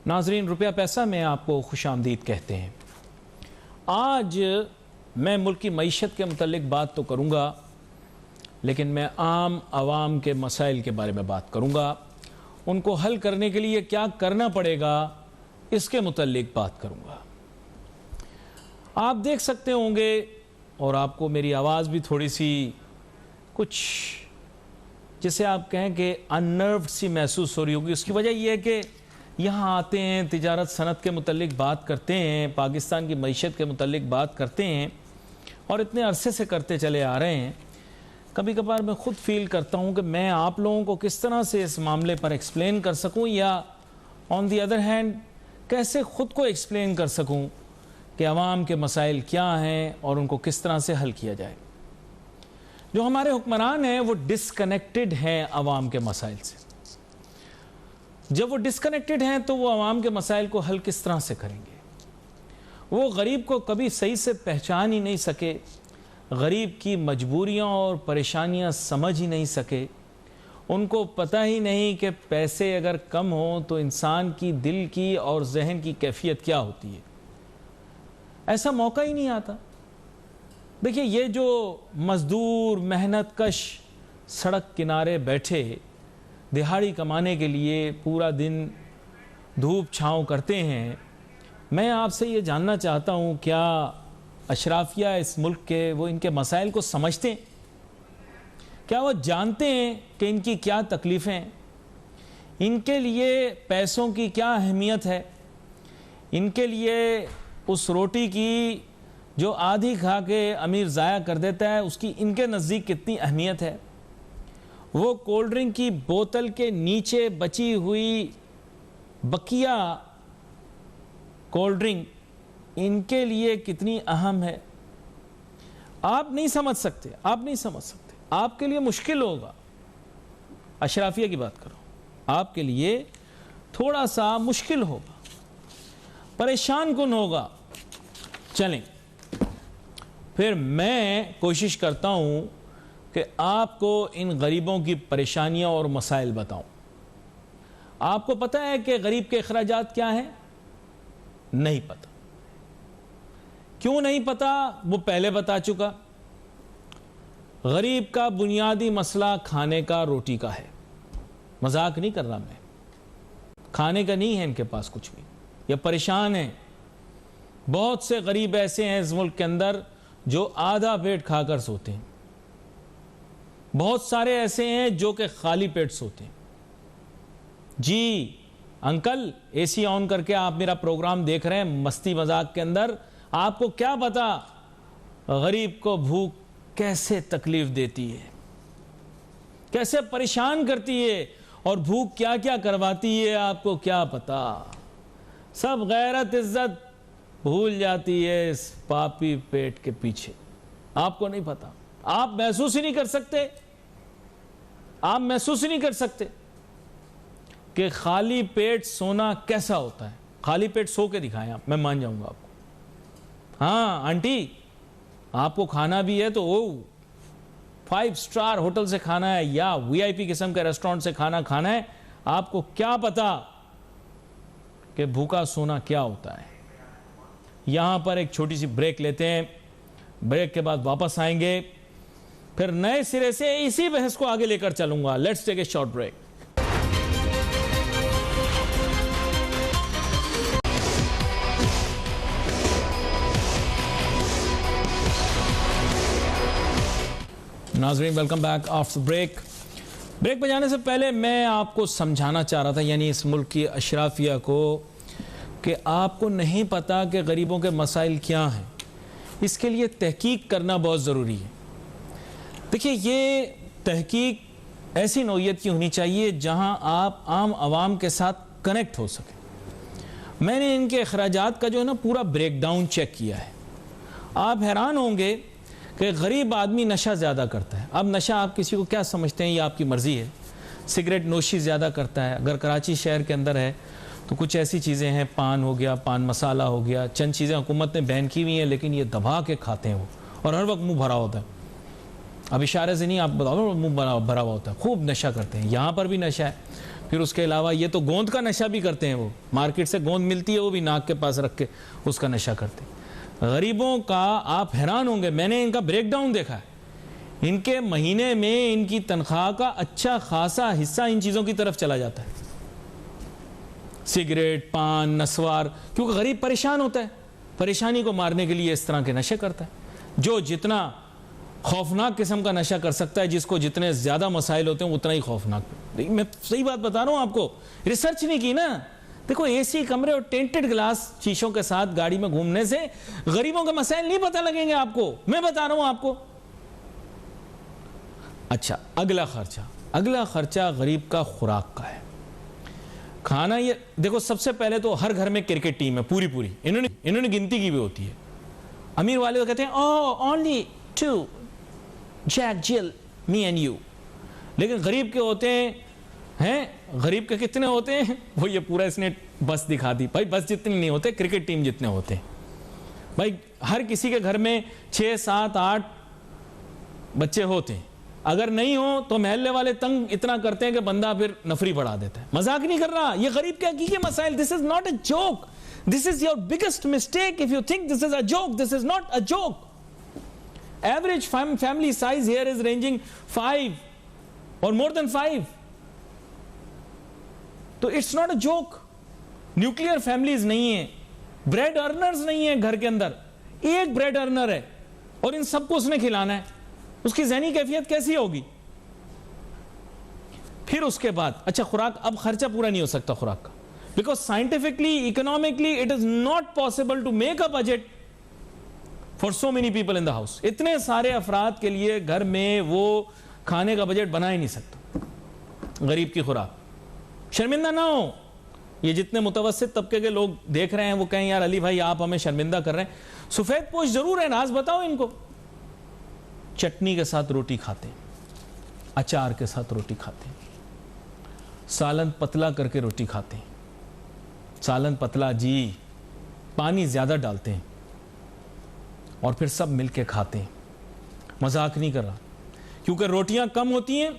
ناظرین، روپیہ پیسہ میں آپ کو خوش آمدید کہتے ہیں۔ آج میں ملک کی معیشت کے متعلق بات تو کروں گا، لیکن میں عام عوام کے مسائل کے بارے میں بات کروں گا۔ ان کو حل کرنے کے لیے کیا کرنا پڑے گا، اس کے متعلق بات کروں گا۔ آپ دیکھ سکتے ہوں گے، اور آپ کو میری آواز بھی تھوڑی سی کچھ جسے آپ کہیں کہ اننروڈ سی محسوس ہو رہی ہوگی۔ اس کی وجہ یہ ہے کہ یہاں آتے ہیں، تجارت صنعت کے متعلق بات کرتے ہیں، پاکستان کی معیشت کے متعلق بات کرتے ہیں، اور اتنے عرصے سے کرتے چلے آ رہے ہیں۔ کبھی کبھار میں خود فیل کرتا ہوں کہ میں آپ لوگوں کو کس طرح سے اس معاملے پر ایکسپلین کر سکوں، یا آن دی ادر ہینڈ کیسے خود کو ایکسپلین کر سکوں کہ عوام کے مسائل کیا ہیں اور ان کو کس طرح سے حل کیا جائے۔ جو ہمارے حکمران ہیں وہ ڈسکنیکٹڈ ہیں عوام کے مسائل سے۔ جب وہ ڈسکنیکٹڈ ہیں تو وہ عوام کے مسائل کو حل کس طرح سے کریں گے؟ وہ غریب کو کبھی صحیح سے پہچان ہی نہیں سکے، غریب کی مجبوریاں اور پریشانیاں سمجھ ہی نہیں سکے۔ ان کو پتہ ہی نہیں کہ پیسے اگر کم ہوں تو انسان کی دل کی اور ذہن کی کیفیت کیا ہوتی ہے۔ ایسا موقع ہی نہیں آتا۔ دیکھیے، یہ جو مزدور محنت کش سڑک کنارے بیٹھے دہاڑی کمانے کے لیے پورا دن دھوپ چھاؤں کرتے ہیں، میں آپ سے یہ جاننا چاہتا ہوں، کیا اشرافیہ اس ملک کے وہ ان کے مسائل کو سمجھتے ہیں؟ کیا وہ جانتے ہیں کہ ان کی کیا تکلیفیں ہیں؟ ان کے لیے پیسوں کی کیا اہمیت ہے؟ ان کے لیے اس روٹی کی جو آدھی کھا کے امیر ضائع کر دیتا ہے، اس کی ان کے نزدیک کتنی اہمیت ہے؟ وہ کولڈ ڈرنک کی بوتل کے نیچے بچی ہوئی بقیہ کولڈ ڈرنک ان کے لیے کتنی اہم ہے؟ آپ نہیں سمجھ سکتے، آپ نہیں سمجھ سکتے۔ آپ کے لیے مشکل ہوگا، اشرافیہ کی بات کرو، آپ کے لیے تھوڑا سا مشکل ہوگا، پریشان کن ہوگا۔ چلیں، پھر میں کوشش کرتا ہوں کہ آپ کو ان غریبوں کی پریشانیاں اور مسائل بتاؤں۔ آپ کو پتہ ہے کہ غریب کے اخراجات کیا ہیں؟ نہیں پتہ۔ کیوں نہیں پتہ؟ وہ پہلے بتا چکا۔ غریب کا بنیادی مسئلہ کھانے کا، روٹی کا ہے۔ مذاق نہیں کر رہا میں، کھانے کا نہیں ہے ان کے پاس کچھ بھی، یہ پریشان ہیں۔ بہت سے غریب ایسے ہیں اس ملک کے اندر جو آدھا پیٹ کھا کر سوتے ہیں، بہت سارے ایسے ہیں جو کہ خالی پیٹ سوتے ہیں۔ جی انکل، اے سی آن کر کے آپ میرا پروگرام دیکھ رہے ہیں مستی مذاق کے اندر، آپ کو کیا پتا غریب کو بھوک کیسے تکلیف دیتی ہے، کیسے پریشان کرتی ہے، اور بھوک کیا کیا کرواتی ہے، آپ کو کیا پتا؟ سب غیرت عزت بھول جاتی ہے اس پاپی پیٹ کے پیچھے۔ آپ کو نہیں پتا، آپ محسوس ہی نہیں کر سکتے، آپ محسوس ہی نہیں کر سکتے کہ خالی پیٹ سونا کیسا ہوتا ہے۔ خالی پیٹ سو کے دکھائیں آپ، میں مان جاؤں گا آپ کو۔ ہاں آنٹی، آپ کو کھانا بھی ہے تو 5 اسٹار ہوٹل سے کھانا ہے یا VIP قسم کے ریسٹورنٹ سے کھانا کھانا ہے، آپ کو کیا پتا کہ بھوکا سونا کیا ہوتا ہے؟ یہاں پر ایک چھوٹی سی بریک لیتے ہیں، بریک کے بعد واپس آئیں گے، پھر نئے سرے سے اسی بحث کو آگے لے کر چلوں گا۔ Let's take a short break. ناظرین، welcome back after break. Break پہ جانے سے پہلے میں آپ کو سمجھانا چاہ رہا تھا، یعنی اس ملک کی اشرافیہ کو، کہ آپ کو نہیں پتا کہ غریبوں کے مسائل کیا ہیں۔ اس کے لیے تحقیق کرنا بہت ضروری ہے۔ دیکھیے، یہ تحقیق ایسی نوعیت کی ہونی چاہیے جہاں آپ عام عوام کے ساتھ کنیکٹ ہو سکیں۔ میں نے ان کے اخراجات کا جو ہے نا پورا بریک ڈاؤن چیک کیا ہے۔ آپ حیران ہوں گے کہ غریب آدمی نشہ زیادہ کرتا ہے۔ اب نشہ آپ کسی کو کیا سمجھتے ہیں، یہ آپ کی مرضی ہے۔ سگریٹ نوشی زیادہ کرتا ہے، اگر کراچی شہر کے اندر ہے تو کچھ ایسی چیزیں ہیں، پان ہو گیا، پان مسالہ ہو گیا، چند چیزیں حکومت نے بین کی ہوئی ہیں، لیکن یہ دبا کے کھاتے ہیں وہ، اور ہر وقت منہ بھرا ہوتا ہے۔ اب اشارے سے نہیں آپ بتاؤ منہ بھرا ہوا ہوتا ہے, خوب نشہ کرتے ہیں, یہاں پر بھی نشہ ہے. پھر اس کے علاوہ یہ تو گوند کا نشہ بھی کرتے ہیں, وہ مارکیٹ سے گوند ملتی ہے وہ بھی ناک کے پاس رکھ کے اس کا نشہ کرتے ہیں. غریبوں کا آپ حیران ہوں گے, میں نے ان کا بریک ڈاؤن دیکھا ہے, ان کے مہینے میں ان کی تنخواہ کا اچھا خاصا حصہ ان چیزوں کی طرف چلا جاتا ہے, سگریٹ, پان, نسوار, کیونکہ غریب پریشان ہوتا ہے, پریشانی کو مارنے کے لیے اس طرح کے نشے کرتا ہے. جو جتنا خوفناک قسم کا نشہ کر سکتا ہے, جس کو جتنے زیادہ مسائل ہوتے ہیں اتنا ہی خوفناک. میں صحیح بات بتا رہا ہوں آپ کو, ریسرچ نہیں کی نا. دیکھو اے سی کمرے اور ٹینٹڈ گلاس شیشوں کے ساتھ گاڑی میں گھومنے سے غریبوں کے مسائل نہیں پتہ لگیں گے آپ کو, میں بتا رہا ہوں آپ کو. اچھا, اگلا خرچہ غریب کا خوراک کا ہے. کھانا, یہ دیکھو سب سے پہلے تو ہر گھر میں کرکٹ ٹیم ہے پوری, انہوں نے گنتی کی بھی ہوتی ہے. امیر والے تو کہتے ہیں only 2, Jack, Jill, me and you. لیکن غریب کے ہوتے ہیں, غریب کے کتنے ہوتے ہیں, وہ یہ پورا اس نے بس دکھا دی. بھائی بس جتنے نہیں ہوتے, کرکٹ ٹیم جتنے ہوتے ہیں. بھائی ہر کسی کے گھر میں 6, 7, 8 بچے ہوتے ہیں. اگر نہیں ہو تو محلے والے تنگ اتنا کرتے ہیں کہ بندہ پھر نفری بڑھا دیتا ہے. مذاق نہیں کر رہا, یہ غریب کے حقیقی مسائل. This is not a joke. This is your biggest mistake if you think this is a joke. This is not a joke. Average family size here is ranging 5 or more than 5. تو it's not a joke. Nuclear families نہیں ہیں, bread earners نہیں ہیں گھر کے اندر. ایک bread earner ہے اور ان سب کو اس نے کھلانا ہے, اس کی ذہنی کیفیت کیسی ہوگی؟ پھر اس کے بعد اچھا خوراک, اب خرچہ پورا نہیں ہو سکتا خوراک کا, because scientifically, economically, it is not possible to make a budget for so many people in the house. اتنے سارے افراد کے لیے گھر میں وہ کھانے کا بجٹ بنا ہی نہیں سکتا. غریب کی خوراک, شرمندہ نہ ہو. یہ جتنے متوسط طبقے کے لوگ دیکھ رہے ہیں وہ کہیں یار علی بھائی آپ ہمیں شرمندہ کر رہے ہیں. سفید پوش ضرور ہے, راز بتاؤ ان کو. چٹنی کے ساتھ روٹی کھاتے ہیں, اچار کے ساتھ روٹی کھاتے ہیں, سالن پتلا کر کے روٹی کھاتے ہیں. سالن پتلا جی, پانی زیادہ ڈالتے ہیں اور پھر سب مل کے کھاتے ہیں. مذاق نہیں کر رہا, کیونکہ روٹیاں کم ہوتی ہیں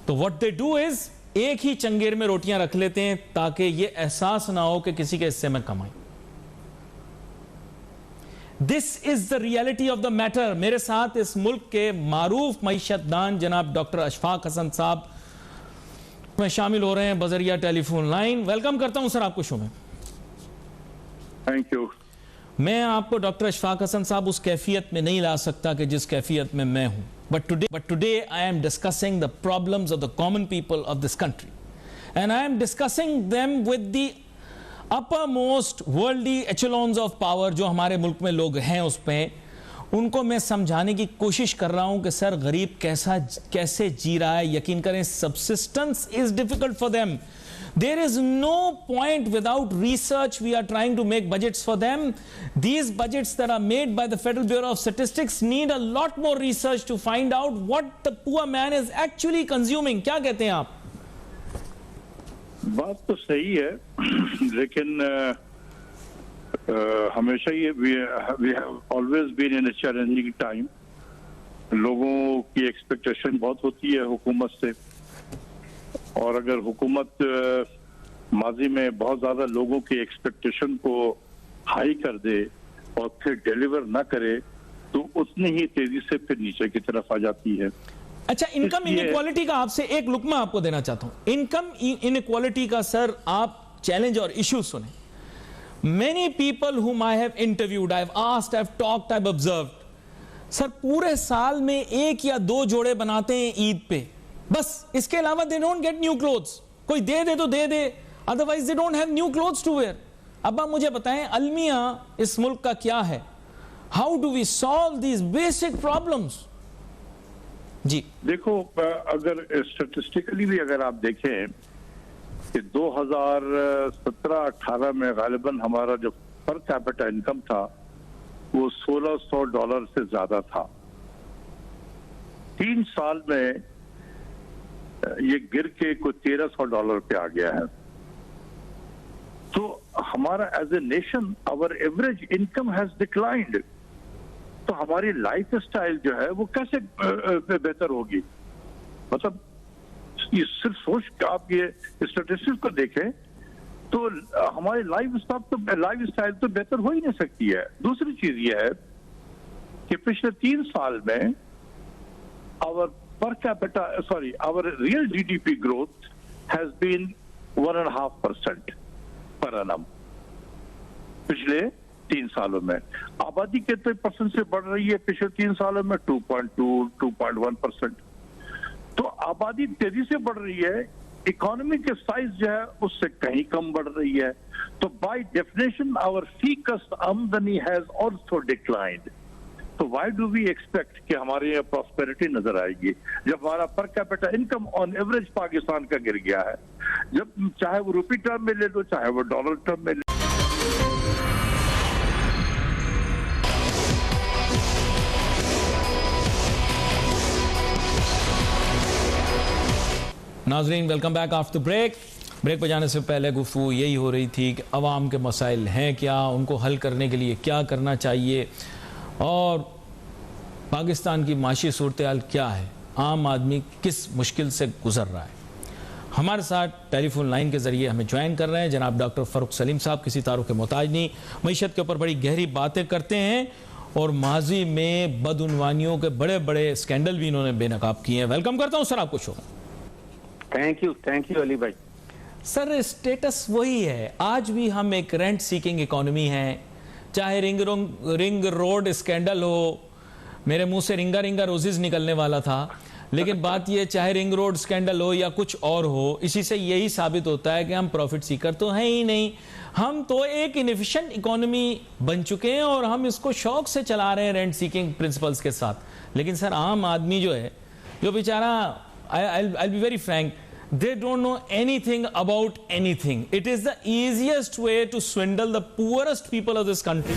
تو what they do is ایک ہی چنگیر میں روٹیاں رکھ لیتے ہیں تاکہ یہ احساس نہ ہو کہ کسی کے حصے میں کم آئی. This is the reality of the matter. میرے ساتھ اس ملک کے معروف معیشت دان جناب ڈاکٹر اشفاق حسن صاحب میں شامل ہو رہے ہیں بذریعہ ٹیلی فون لائن. ویلکم کرتا ہوں سر آپ کو شو میں. Thank you. میں آپ کو ڈاکٹر اشفاق حسن صاحب اس کیفیت میں نہیں لا سکتا کہ جس کیفیت میں میں ہوں. But today I am discussing the problems of the common people of this country. And I am discussing them with the uppermost worldly echelons of power جو ہمارے ملک میں لوگ ہیں اس پہ. ان کو میں سمجھانے کی کوشش کر رہا ہوں کہ سر غریب کیسے جی رہا ہے. یقین کریں subsistence is difficult for them. There is no point without research. We are trying to make budgets for them. These budgets that are made by the Federal Bureau of Statistics need a lot more research to find out what the poor man is actually consuming. کیا کہتے ہیں آپ؟ بات تو صحیح ہے, لیکن ہمیشہ یہ we have always been in a challenging time. لوگوں کی ایکسپیکٹیشن بہت ہوتی ہے حکومت سے, اور اگر حکومت ماضی میں بہت زیادہ لوگوں کی ایکسپیکٹیشن کو ہائی کر دے اور پھر ڈیلیور نہ کرے تو اتنی ہی تیزی سے پھر نیچے کی طرف آ جاتی ہے. اچھا, انکم انیکوالٹی کا آپ سے ایک لقمہ آپ کو دینا چاہتا ہوں. انکم انیکوالٹی کا سر آپ چیلنج اور ایشو سنیں. Many people whom I have interviewed, I have asked, I have talked, I have observed. سر پورے سال میں ایک یا دو جوڑے بناتے ہیں عید پہ, بس اس کے علاوہ they don't get new clothes. کوئی دے دے تو دے دے, otherwise they don't have new clothes to wear. اب آپ مجھے بتائیں المیہ اس ملک کا کیا ہے؟ How do we solve these basic problems? جی دیکھو, اگر اسٹیٹسٹیکلی بھی اگر آپ دیکھیں کہ 2017-18 میں غالباً ہمارا جو پر کیپٹا انکم تھا وہ $1,600 سے زیادہ تھا. 3 سال میں یہ گر کے کوئی $1,300 پہ آ گیا ہے. تو ہمارا as a nation our average income has declined. تو ہماری لائف سٹائل جو ہے وہ کیسے بہتر ہوگی؟ مطلب یہ صرف سوچ کہ آپ یہ اسٹیٹسٹکس کو دیکھیں تو ہماری لائف سٹائل تو بہتر ہو ہی نہیں سکتی ہے. دوسری چیز یہ ہے کہ پچھلے 3 سال میں our real GDP growth has been 1.5% per annum. پچھلے 3 سالوں میں آبادی کتنے پرسنٹ سے بڑھ رہی ہے پچھلے 3 سالوں میں؟ 2.2-2.1%. تو آبادی تیزی سے بڑھ رہی ہے, اکانومی کے سائز جو ہے اس سے کہیں کم بڑھ رہی ہے. تو by definition our fee cost آمدنی has also declined. تو وائی ڈو وی ایکسپیکٹ کہ ہمارے یہاں پراسپیرٹی نظر آئے گی جب ہمارا per capita income on average Pakistan کا گر گیا ہے؟ جب چاہے وہ روپی ٹرم میں لے لو چاہے وہ ڈالر ٹرم میں لے. ناظرین ویلکم بیک آفٹر بریک پہ جانے سے پہلے گفتگو یہی ہو رہی تھی کہ عوام کے مسائل ہیں کیا, ان کو حل کرنے کے لیے کیا کرنا چاہیے, اور پاکستان کی معاشی صورتحال کیا ہے, عام آدمی کس مشکل سے گزر رہا ہے. ہمارے ساتھ ٹیلی فون لائن کے ذریعے ہمیں جوائن کر رہے ہیں جناب ڈاکٹر فاروق سلیم صاحب, کسی تعارف کے محتاج نہیں, معیشت کے اوپر بڑی گہری باتیں کرتے ہیں اور ماضی میں بدعنوانیوں کے بڑے بڑے اسکینڈل بھی انہوں نے بے نقاب کیے ہیں. ویلکم کرتا ہوں سر آپ کو شو. تھینک یو علی بھائی. سر اسٹیٹس وہی ہے, آج بھی ہم ایک رینٹ سیکنگ اکانومی ہیں, چاہے رنگ روڈ اسکینڈل ہو, میرے منہ سے رنگا روزز نکلنے والا تھا, لیکن بات یہ چاہے رنگ روڈ اسکینڈل ہو یا کچھ اور ہو, اسی سے یہی ثابت ہوتا ہے کہ ہم پروفٹ سیکر تو ہیں ہی نہیں, ہم تو ایک انیفیشنٹ اکانومی بن چکے ہیں اور ہم اس کو شوق سے چلا رہے ہیں رینٹ سیکنگ پرنسپلز کے ساتھ. لیکن سر عام آدمی جو ہے, جو بیچارہ I'll be very frank, they don't know anything about anything. It is the easiest way to swindle the poorest people of this country.